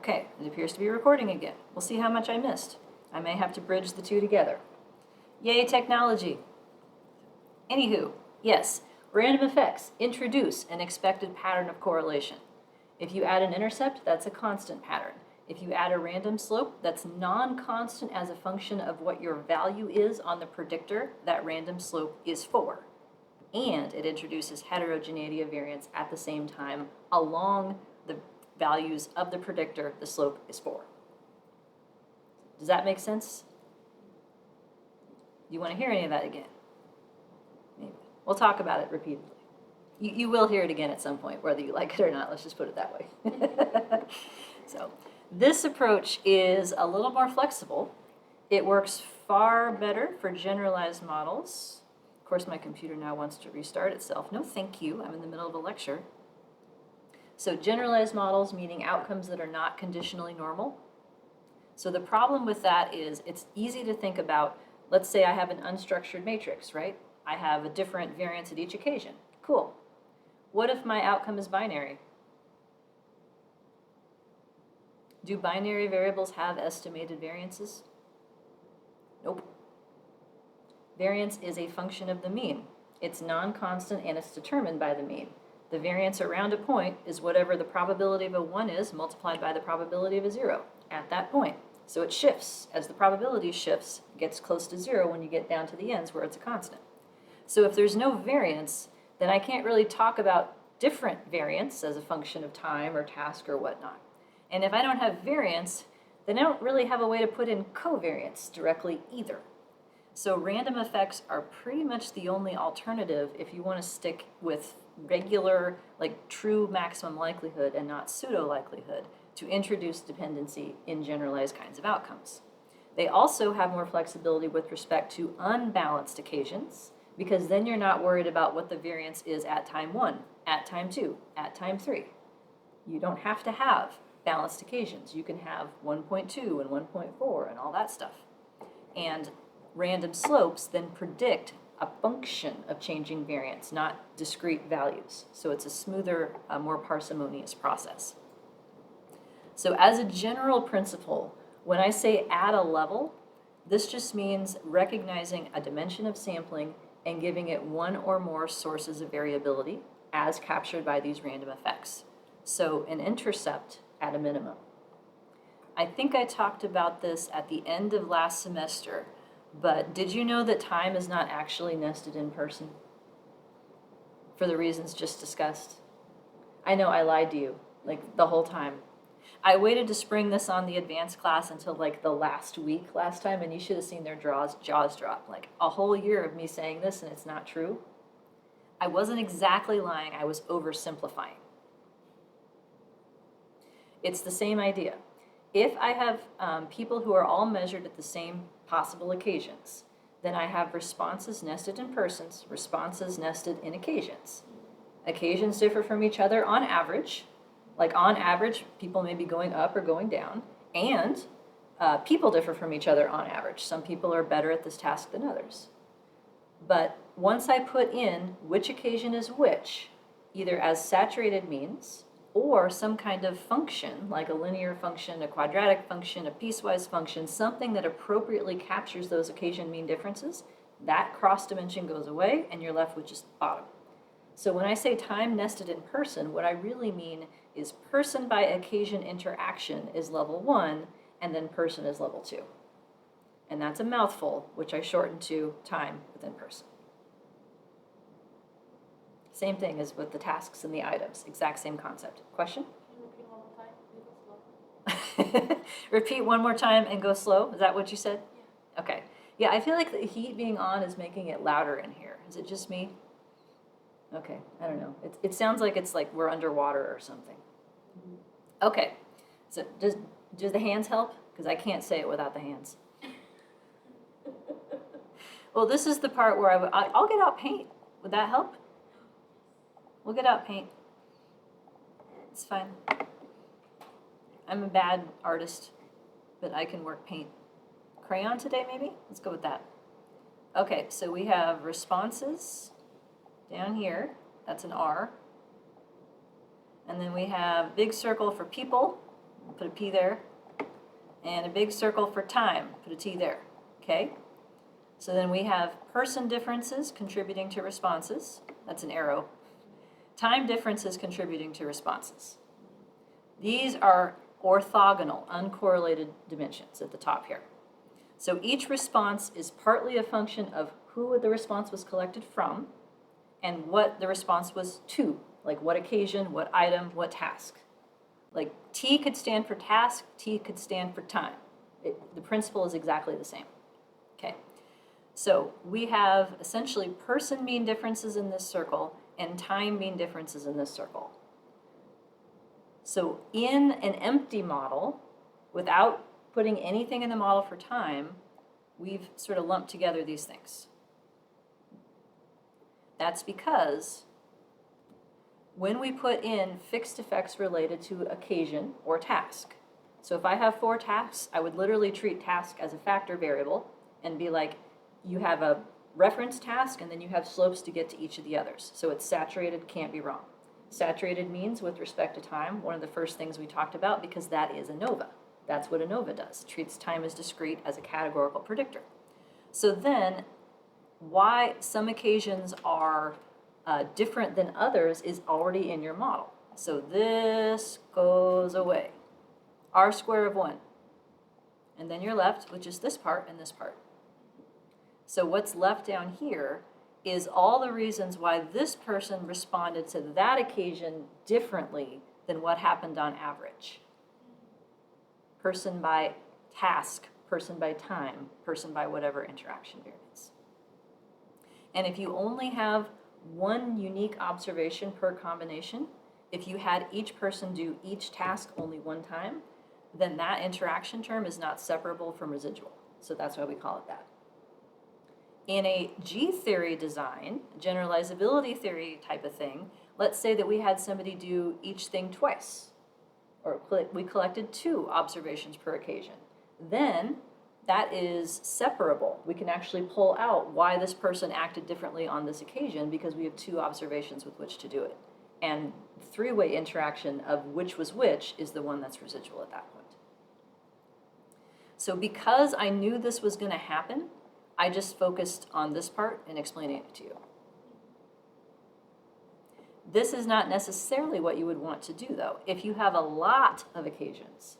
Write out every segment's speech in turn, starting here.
Okay, it appears to be recording again. We'll see how much I missed. I may have to bridge the two together. Yay, technology. Anywho, yes, random effects introduce an expected pattern of correlation. If you add an intercept, that's a constant pattern. If you add a random slope, that's non-constant as a function of what your value is on the predictor that random slope is for. And it introduces heterogeneity of variance at the same time along the values of the predictor the slope is for. Does that make sense? You want to hear any of that again? Maybe. We'll talk about it repeatedly. You will hear it again at some point, whether you like it or not. Let's just put it that way. So this approach is a little more flexible. It works far better for generalized models. Of course, my computer now wants to restart itself. No, thank you. I'm in the middle of a lecture. So generalized models, meaning outcomes that are not conditionally normal. So the problem with that is it's easy to think about, let's say I have an unstructured matrix, right? I have a different variance at each occasion. Cool. What if my outcome is binary? Do binary variables have estimated variances? Nope. Variance is a function of the mean. It's non-constant and it's determined by the mean. The variance around a point is whatever the probability of a 1 is multiplied by the probability of a 0 at that point. So it shifts. As the probability shifts, it gets close to 0 when you get down to the ends where it's a constant. So if there's no variance, then I can't really talk about different variance as a function of time or task or whatnot. And if I don't have variance, then I don't really have a way to put in covariance directly either. So random effects are pretty much the only alternative if you want to stick with regular, like true maximum likelihood and not pseudo likelihood to introduce dependency in generalized kinds of outcomes. They also have more flexibility with respect to unbalanced occasions, because then you're not worried about what the variance is at time 1, at time 2, at time 3. You don't have to have balanced occasions. You can have 1.2 and 1.4 and all that stuff. And random slopes then predict a function of changing variance, not discrete values. So it's a smoother, more parsimonious process. So as a general principle, when I say add a level, this just means recognizing a dimension of sampling and giving it one or more sources of variability as captured by these random effects. So an intercept at a minimum. I think I talked about this at the end of last semester, but did you know that time is not actually nested in person? For the reasons just discussed. I know I lied to you, like the whole time. I waited to spring this on the advanced class until like the last week last time, and you should have seen their jaws drop. Like a whole year of me saying this and it's not true. I wasn't exactly lying, I was oversimplifying. It's the same idea. If I have people who are all measured at the same possible occasions, then I have responses nested in persons, responses nested in occasions. Occasions differ from each other on average. Like on average, people may be going up or going down, and people differ from each other on average. Some people are better at this task than others. But once I put in which occasion is which, either as saturated means or some kind of function, like a linear function, a quadratic function, a piecewise function, something that appropriately captures those occasion mean differences, that cross dimension goes away and you're left with just bottom. So when I say time nested in person, what I really mean is person by occasion interaction is level 1, and then person is level 2. And that's a mouthful, which I shorten to time within person. Same thing as with the tasks and the items, exact same concept. Question? Can you repeat one more time and go slow? Repeat one more time and go slow? Is that what you said? Yeah. Okay. Yeah, I feel like the heat being on is making it louder in here. Is it just me? Okay, I don't know. It sounds like it's like we're underwater or something. Okay, so does the hands help? Because I can't say it without the hands. Well, this is the part where I'll get out paint. Would that help? We'll get out paint. It's fine. I'm a bad artist, but I can work paint. Crayon today, maybe? Let's go with that. Okay, so we have responses down here. That's an R. And then we have big circle for people, put a P there, and a big circle for time, put a T there, okay? So then we have person differences contributing to responses, that's an arrow. Time differences contributing to responses. These are orthogonal, uncorrelated dimensions at the top here. So each response is partly a function of who the response was collected from and what the response was to, like what occasion, what item, what task. Like T could stand for task, T could stand for time. The principle is exactly the same. Okay, so we have essentially person mean differences in this circle and time mean differences in this circle. So in an empty model, without putting anything in the model for time, we've sort of lumped together these things. That's because when we put in fixed effects related to occasion or task, so if I have 4 tasks, I would literally treat task as a factor variable and be like, you have a reference task and then you have slopes to get to each of the others. So it's saturated, can't be wrong. Saturated means with respect to time, one of the first things we talked about, because that is ANOVA. That's what ANOVA does. It treats time as discrete as a categorical predictor. So then why some occasions are different than others is already in your model. So this goes away. R square of 1. And then you're left with just this part and this part. So what's left down here is all the reasons why this person responded to that occasion differently than what happened on average. Person by task, person by time, person by whatever interaction variance. And if you only have one unique observation per combination, if you had each person do each task only one time, then that interaction term is not separable from residual. So that's why we call it that. In a G-theory design, generalizability theory type of thing, let's say that we had somebody do each thing twice, or we collected 2 observations per occasion. Then that is separable. We can actually pull out why this person acted differently on this occasion because we have 2 observations with which to do it. And 3-way interaction of which was which is the one that's residual at that point. So because I knew this was going to happen, I just focused on this part and explaining it to you. This is not necessarily what you would want to do, though. If you have a lot of occasions,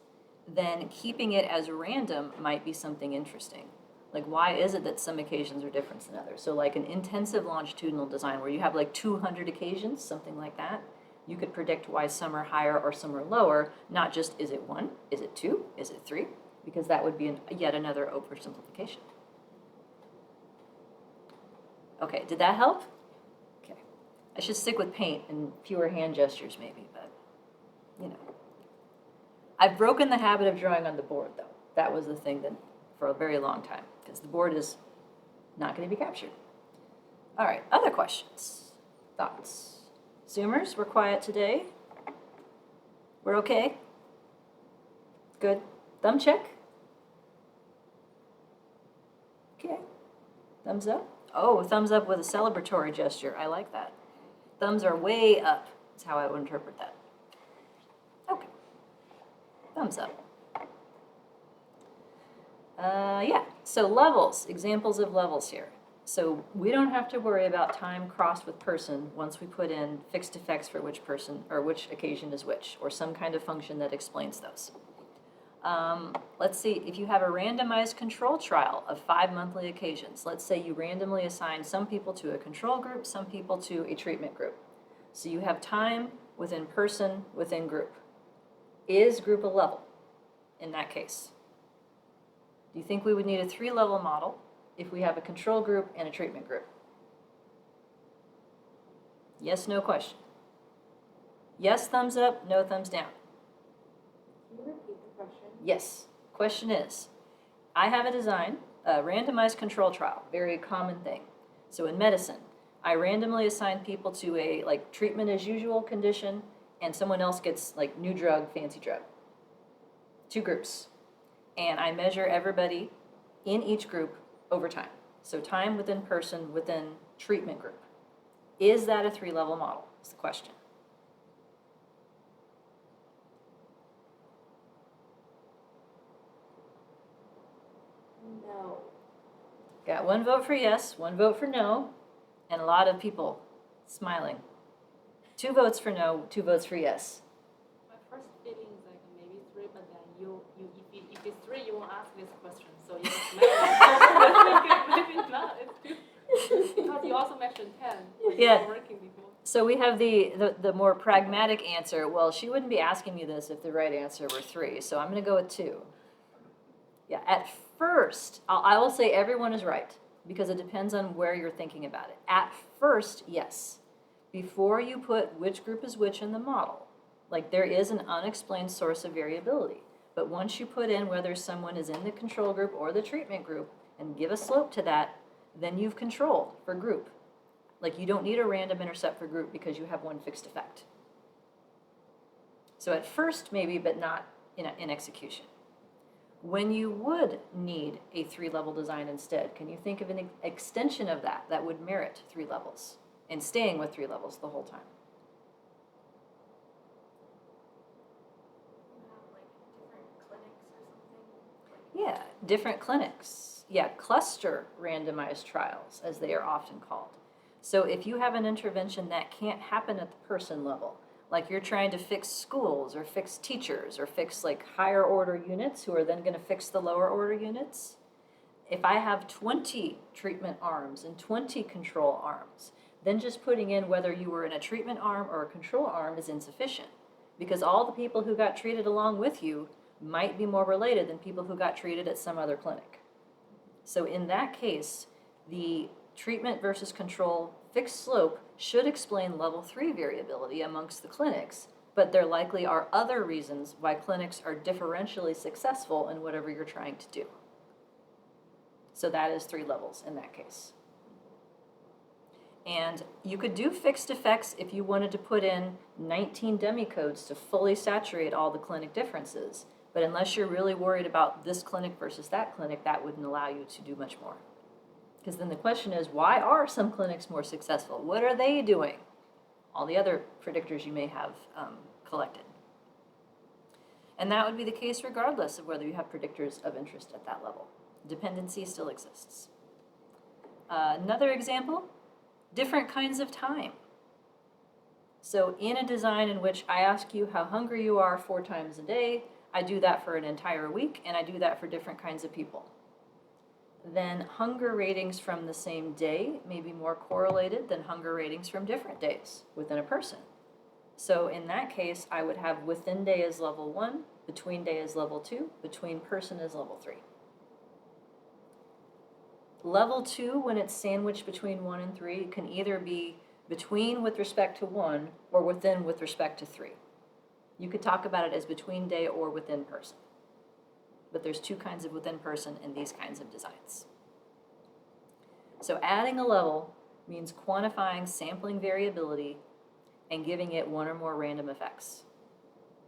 then keeping it as random might be something interesting. Like, why is it that some occasions are different than others? So like an intensive longitudinal design where you have like 200 occasions, something like that, you could predict why some are higher or some are lower, not just is it 1, is it 2, is it 3, because that would be yet another oversimplification. Okay, did that help? Okay. I should stick with paint and fewer hand gestures maybe, but, you know. I've broken the habit of drawing on the board, though. That was the thing that for a very long time, because the board is not going to be captured. All right, other questions, thoughts? Zoomers, we're quiet today. We're okay? Good. Thumb check? Okay. Thumbs up? Oh, thumbs up with a celebratory gesture. I like that. Thumbs are way up, is how I would interpret that. Okay. Thumbs up. Yeah, so levels, examples of levels here. So we don't have to worry about time crossed with person once we put in fixed effects for which person or which occasion is which, or some kind of function that explains those. Let's see, if you have a randomized control trial of 5 monthly occasions, let's say you randomly assign some people to a control group, some people to a treatment group. So you have time within person within group. Is group a level in that case? Do you think we would need a 3-level model if we have a control group and a treatment group? Yes, no question. Yes, thumbs up, no thumbs down. Can you repeat the question? Yes. Question is, I have a design, a randomized control trial, very common thing. So in medicine, I randomly assign people to a like treatment as usual condition, and someone else gets like new drug, fancy drug. 2 groups. And I measure everybody in each group over time. So time within person within treatment group. Is that a 3-level model? Is the question. No. Got one vote for yes, one vote for no, and a lot of people smiling. 2 votes for no, 2 votes for yes. My first feeling is like maybe 3, but then if it's 3, you won't ask this question, so you just maybe not. It's 2. Because you also mentioned 10 when you Yeah. were working before. So we have the more pragmatic answer. Well, she wouldn't be asking me this if the right answer were 3, so I'm going to go with 2. Yeah, at first, I will say everyone is right because it depends on where you're thinking about it. At first, yes. Before you put which group is which in the model, like there is an unexplained source of variability. But once you put in whether someone is in the control group or the treatment group and give a slope to that, then you've controlled for group. Like you don't need a random intercept for group because you have one fixed effect. So at first maybe, but not in execution. When you would need a 3-level design instead, can you think of an extension of that would merit 3 levels and staying with 3 levels the whole time? Yeah, different clinics. Yeah, cluster randomized trials, as they are often called. So if you have an intervention that can't happen at the person level, like you're trying to fix schools or fix teachers or fix like higher order units who are then going to fix the lower order units, if I have 20 treatment arms and 20 control arms, then just putting in whether you were in a treatment arm or a control arm is insufficient because all the people who got treated along with you might be more related than people who got treated at some other clinic. So in that case, the treatment versus control fixed slope should explain level 3 variability amongst the clinics, but there likely are other reasons why clinics are differentially successful in whatever you're trying to do. So that is 3 levels in that case. And you could do fixed effects if you wanted to put in 19 demi-codes to fully saturate all the clinic differences. But unless you're really worried about this clinic versus that clinic, that wouldn't allow you to do much more. Because then the question is, why are some clinics more successful? What are they doing? All the other predictors you may have collected. And that would be the case regardless of whether you have predictors of interest at that level. Dependency still exists. Another example, different kinds of time. So in a design in which I ask you how hungry you are 4 times a day, I do that for an entire week, and I do that for different kinds of people. Then hunger ratings from the same day may be more correlated than hunger ratings from different days within a person. So in that case, I would have within day as level 1, between day as level 2, between person as level 3. Level 2, when it's sandwiched between 1 and 3, can either be between with respect to 1 or within with respect to 3. You could talk about it as between day or within person. But there's 2 kinds of within person in these kinds of designs. So adding a level means quantifying sampling variability and giving it 1 or more random effects.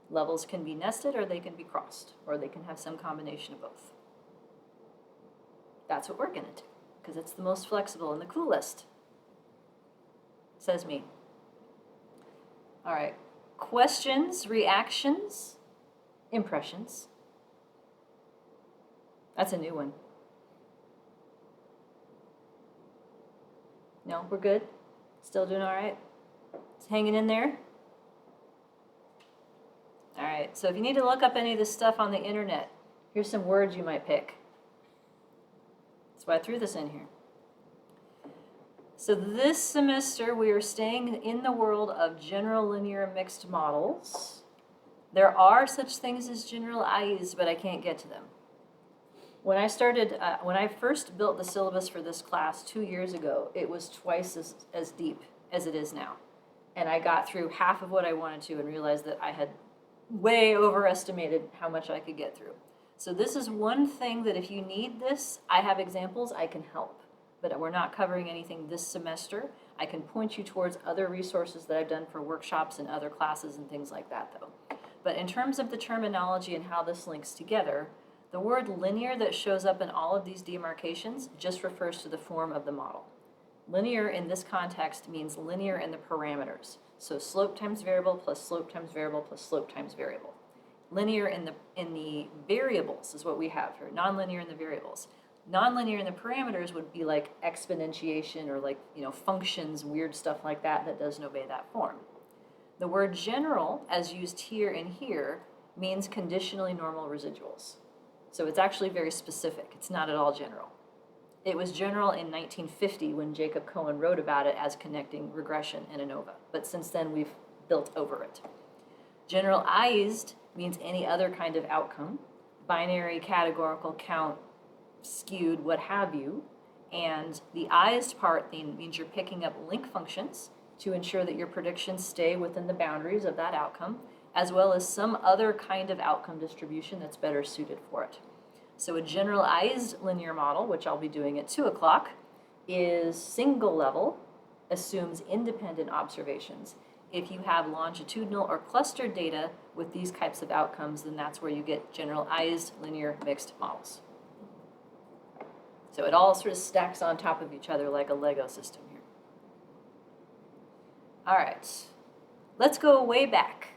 Levels can be nested or they can be crossed, or they can have some combination of both. That's what we're going to do, because it's the most flexible and the coolest. Says me. All right. Questions, reactions, impressions. That's a new one. No, we're good? Still doing all right? It's hanging in there? All right, so if you need to look up any of this stuff on the internet, here's some words you might pick. That's why I threw this in here. So this semester, we are staying in the world of general linear mixed models. There are such things as general IEs, but I can't get to them. When I first built the syllabus for this class 2 years ago, it was twice as deep as it is now. And I got through half of what I wanted to and realized that I had way overestimated how much I could get through. So this is one thing that if you need this, I have examples, I can help. But we're not covering anything this semester. I can point you towards other resources that I've done for workshops and other classes and things like that, though. But in terms of the terminology and how this links together, the word linear that shows up in all of these demarcations just refers to the form of the model. Linear in this context means linear in the parameters. So slope times variable plus slope times variable plus slope times variable. Linear in the variables is what we have here, nonlinear in the variables. Nonlinear in the parameters would be like exponentiation or like, functions, weird stuff like that that doesn't obey that form. The word general, as used here and here, means conditionally normal residuals. So it's actually very specific. It's not at all general. It was general in 1950 when Jacob Cohen wrote about it as connecting regression and ANOVA. But since then, we've built over it. Generalized means any other kind of outcome. Binary, categorical, count, skewed, what have you. And the ized part means you're picking up link functions to ensure that your predictions stay within the boundaries of that outcome, as well as some other kind of outcome distribution that's better suited for it. So a generalized linear model, which I'll be doing at 2 o'clock, is single level, assumes independent observations. If you have longitudinal or clustered data with these types of outcomes, then that's where you get generalized linear mixed models. So it all sort of stacks on top of each other like a Lego system here. All right, let's go way back.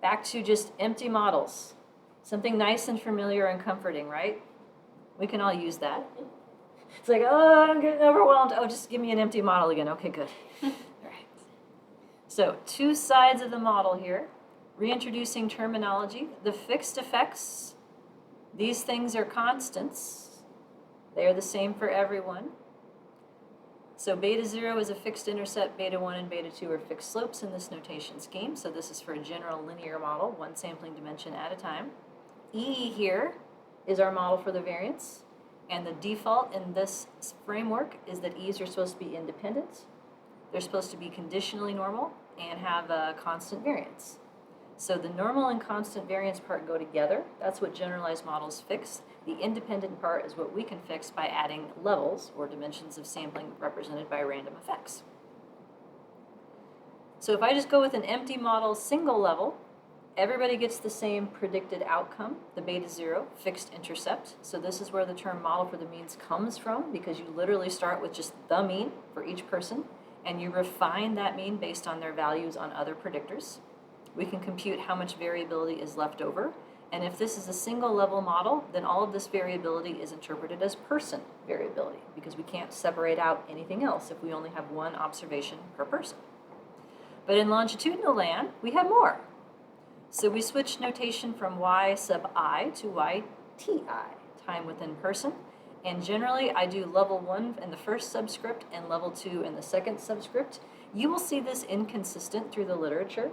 Back to just empty models. Something nice and familiar and comforting, right? We can all use that. It's like, oh, I'm getting overwhelmed. Oh, just give me an empty model again. Okay, good. All right. So 2 sides of the model here. Reintroducing terminology. The fixed effects, these things are constants. They are the same for everyone. So beta 0 is a fixed intercept, beta 1 and beta 2 are fixed slopes in this notation scheme. So this is for a general linear model, one sampling dimension at a time. E here is our model for the variance. And the default in this framework is that E's are supposed to be independent. They're supposed to be conditionally normal and have a constant variance. So the normal and constant variance part go together. That's what generalized models fix. The independent part is what we can fix by adding levels or dimensions of sampling represented by random effects. So if I just go with an empty model single level, everybody gets the same predicted outcome, the beta 0, fixed intercept. So this is where the term model for the means comes from, because you literally start with just the mean for each person, and you refine that mean based on their values on other predictors. We can compute how much variability is left over. And if this is a single level model, then all of this variability is interpreted as person variability, because we can't separate out anything else if we only have one observation per person. But in longitudinal land, we have more. So we switch notation from y sub I to y ti, time within person. And generally, I do level 1 in the first subscript and level 2 in the second subscript. You will see this inconsistent through the literature.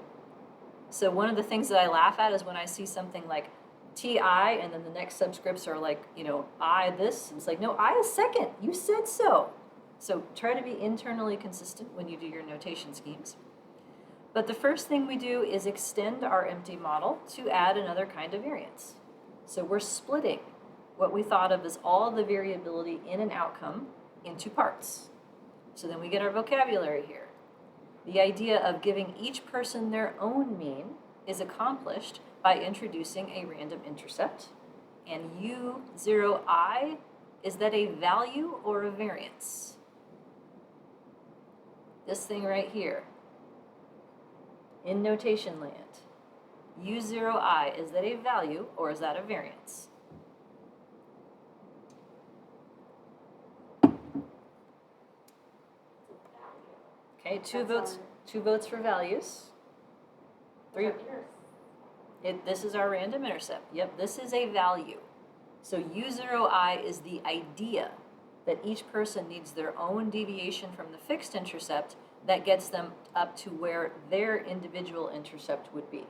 So one of the things that I laugh at is when I see something like ti and then the next subscripts are like, I this. It's like, no, I is second. You said so. So try to be internally consistent when you do your notation schemes. But the first thing we do is extend our empty model to add another kind of variance. So we're splitting what we thought of as all the variability in an outcome into parts. So then we get our vocabulary here. The idea of giving each person their own mean is accomplished by introducing a random intercept. And U0I, is that a value or a variance? This thing right here. In notation land, U0I, is that a value or is that a variance? Okay, two votes for values. 3. This is our random intercept. Yep, this is a value. So U0I is the idea that each person needs their own deviation from the fixed intercept that gets them up to where their individual intercept would be.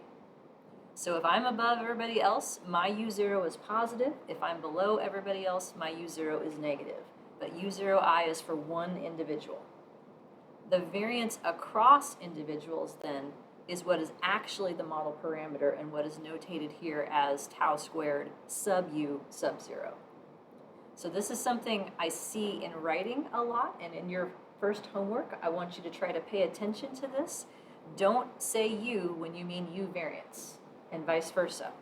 So if I'm above everybody else, my U0 is positive. If I'm below everybody else, my U0 is negative. But U0I is for one individual. The variance across individuals then is what is actually the model parameter and what is notated here as tau squared sub U sub 0. So this is something I see in writing a lot, and in your first homework, I want you to try to pay attention to this. Don't say U when you mean U variance, and vice versa.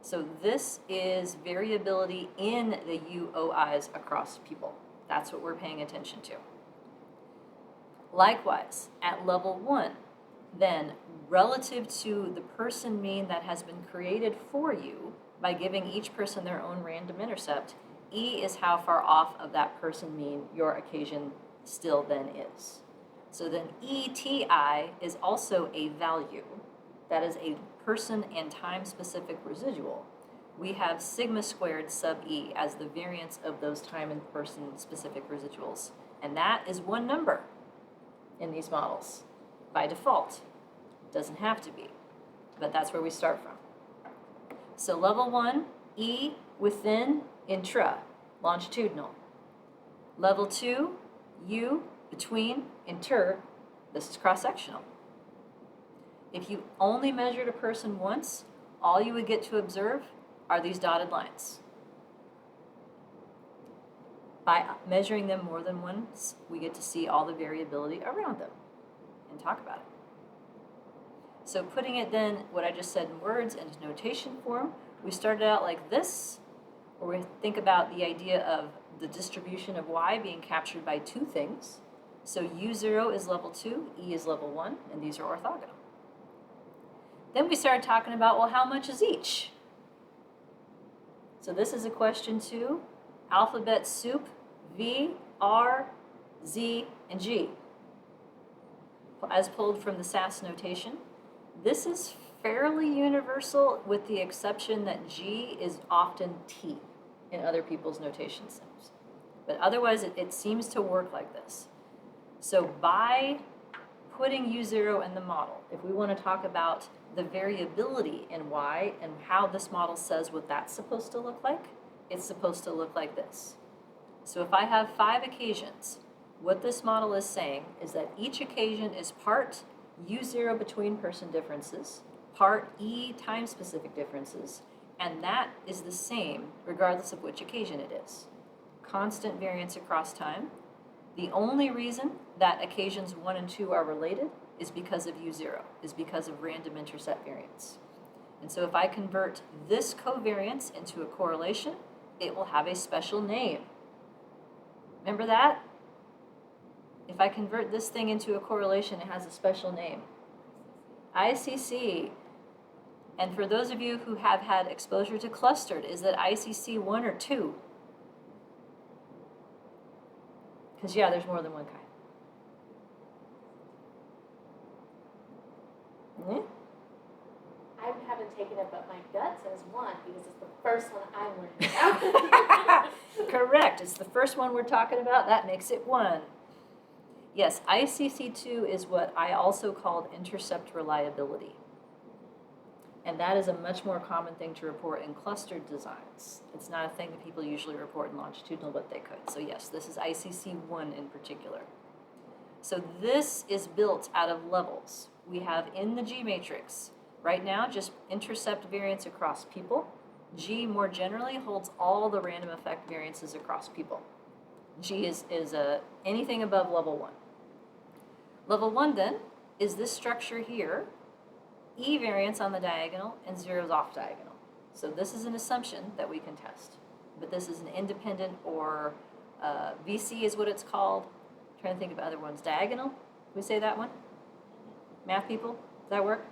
So this is variability in the UOIs across people. That's what we're paying attention to. Likewise, at level 1, then relative to the person mean that has been created for you by giving each person their own random intercept, E is how far off of that person mean your occasion still then is. So then ETI is also a value. That is a person and time specific residual. We have sigma squared sub E as the variance of those time and person specific residuals. And that is one number in these models by default. Doesn't have to be, but that's where we start from. So level 1, E within intra, longitudinal. Level 2, U between inter, this is cross-sectional. If you only measured a person once, all you would get to observe are these dotted lines. By measuring them more than once, we get to see all the variability around them and talk about it. So putting it then, what I just said in words, into notation form, we started out like this, where we think about the idea of the distribution of y being captured by two things. So U0 is level 2, E is level 1, and these are orthogonal. Then we started talking about, well, how much is each? So this is a question 2, alphabet soup, V, R, Z, and G, as pulled from the SAS notation. This is fairly universal with the exception that G is often T in other people's notation sims. But otherwise, it seems to work like this. So by putting U0 in the model, if we want to talk about the variability in Y and how this model says what that's supposed to look like, it's supposed to look like this. So if I have 5 occasions, what this model is saying is that each occasion is part U0 between person differences, part E time-specific differences, and that is the same regardless of which occasion it is. Constant variance across time. The only reason that occasions 1 and 2 are related is because of U0, is because of random intercept variance. And so if I convert this covariance into a correlation, it will have a special name. Remember that? If I convert this thing into a correlation, it has a special name. ICC. And for those of you who have had exposure to clustered, is that ICC 1 or 2? Because yeah, there's more than one kind. I haven't taken it, but my gut says 1 because it's the first one I'm learning about. Correct. It's the first one we're talking about. That makes it 1. Yes, ICC2 is what I also called intercept reliability. And that is a much more common thing to report in clustered designs. It's not a thing that people usually report in longitudinal, but they could. So yes, this is ICC1 in particular. So this is built out of levels. We have in the G matrix, right now, just intercept variance across people. G more generally holds all the random effect variances across people. G is anything above level 1. Level 1 then is this structure here, E variance on the diagonal and zeros off diagonal. So this is an assumption that we can test, but this is an independent or VC is what it's called. I'm trying to think of other ones. Diagonal, we say that one? Math people, does that work?